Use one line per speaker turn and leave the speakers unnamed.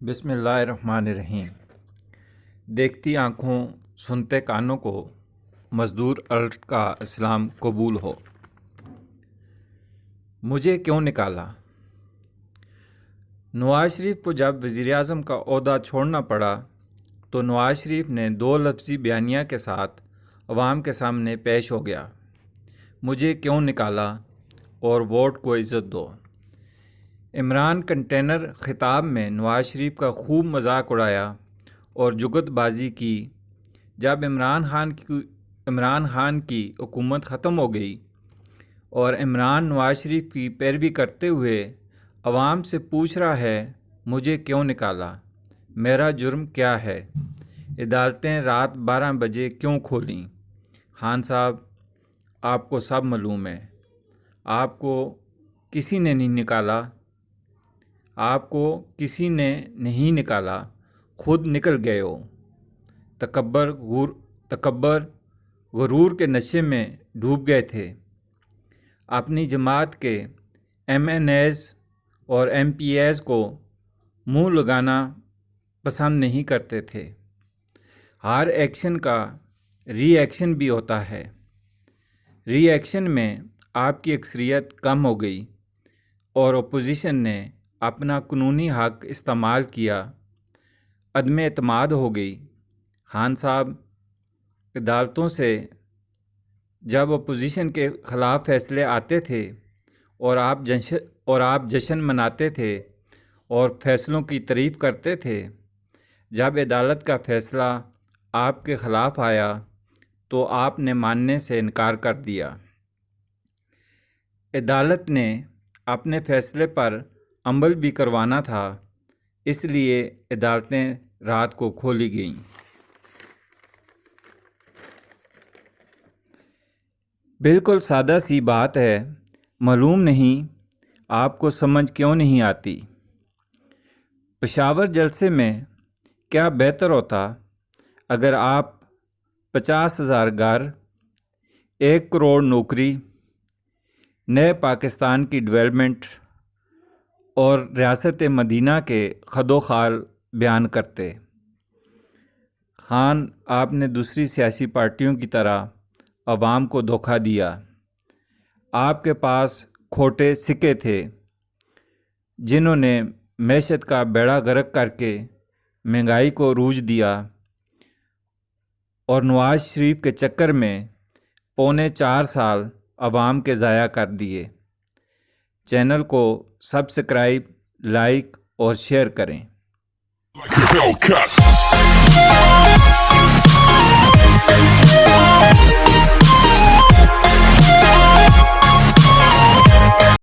بسم اللہ الرحمن الرحیم۔ دیکھتی آنکھوں سنتے کانوں کو مزدور الٹ کا اسلام قبول ہو۔ مجھے کیوں نکالا؟ نواز شریف کو جب وزیر اعظم کا عہدہ چھوڑنا پڑا تو نواز شریف نے 2 لفظی بیانیہ کے ساتھ عوام کے سامنے پیش ہو گیا: مجھے کیوں نکالا اور ووٹ کو عزت دو۔ عمران کنٹینر خطاب میں نواز شریف کا خوب مذاق اڑایا اور جگت بازی کی۔ جب عمران خان کی حکومت ختم ہو گئی اور عمران نواز شریف کی پیروی کرتے ہوئے عوام سے پوچھ رہا ہے مجھے کیوں نکالا، میرا جرم کیا ہے، عدالتیں رات 12 بجے کیوں کھولیں؟ خان صاحب، آپ کو سب معلوم ہے، آپ کو کسی نے نہیں نکالا، آپ کو کسی نے نہیں نکالا، خود نکل گئے ہو۔ تکبر غرور کے نشے میں ڈوب گئے تھے۔ اپنی جماعت کے MNAs اور MPs کو منہ لگانا پسند نہیں کرتے تھے۔ ہر ایکشن کا ری ایکشن بھی ہوتا ہے۔ ری ایکشن میں آپ کی اکثریت کم ہو گئی اور اپوزیشن نے اپنا قانونی حق استعمال کیا، عدم اعتماد ہو گئی۔ خان صاحب، عدالتوں سے جب اپوزیشن کے خلاف فیصلے آتے تھے اور آپ جشن مناتے تھے اور فیصلوں کی تعریف کرتے تھے، جب عدالت کا فیصلہ آپ کے خلاف آیا تو آپ نے ماننے سے انکار کر دیا۔ عدالت نے اپنے فیصلے پر عمل بھی کروانا تھا، اس لیے عدالتیں رات کو کھولی گئیں۔ بالکل سادہ سی بات ہے، معلوم نہیں آپ کو سمجھ کیوں نہیں آتی۔ پشاور جلسے میں کیا بہتر ہوتا اگر آپ 50,000 گھر، 1 کروڑ نوکری، نئے پاکستان کی ڈیولپمنٹ اور ریاست مدینہ کے خد و خال بیان کرتے۔ خان، آپ نے دوسری سیاسی پارٹیوں کی طرح عوام کو دھوکہ دیا۔ آپ کے پاس کھوٹے سکے تھے جنہوں نے معیشت کا بیڑا غرق کر کے مہنگائی کو عروج دیا اور نواز شریف کے چکر میں 4.25 سال عوام کے ضائع کر دیے۔ چینل کو سبسکرائب، لائک اور شیئر کریں۔